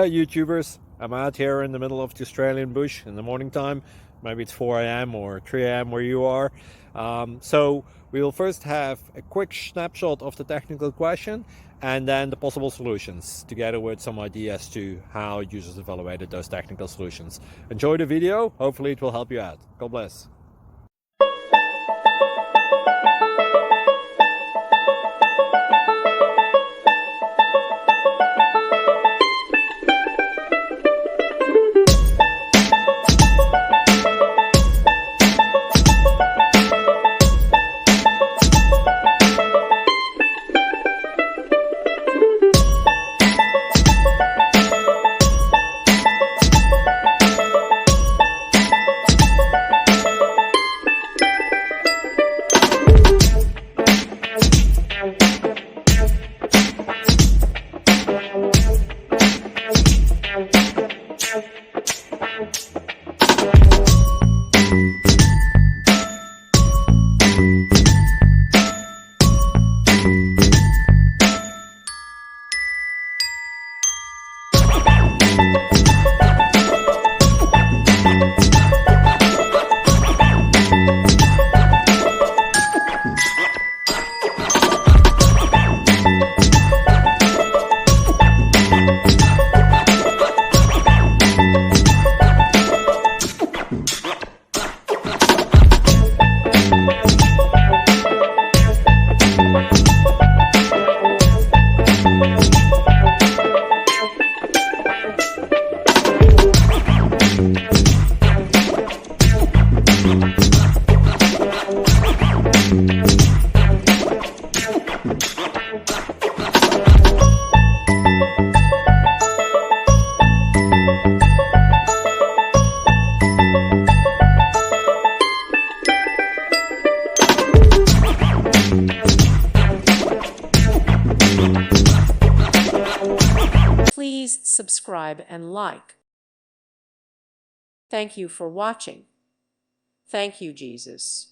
Hi YouTubers, I'm out here in the middle of the Australian bush in the morning time. Maybe it's 4 a.m. or 3 a.m. where you are. So we'll first have a quick snapshot of the technical question and then the possible solutions, together with some ideas to how users evaluated those technical solutions. Enjoy the video, hopefully it will help you out. God bless. Please subscribe and like. Thank you for watching. Thank you, Jesus.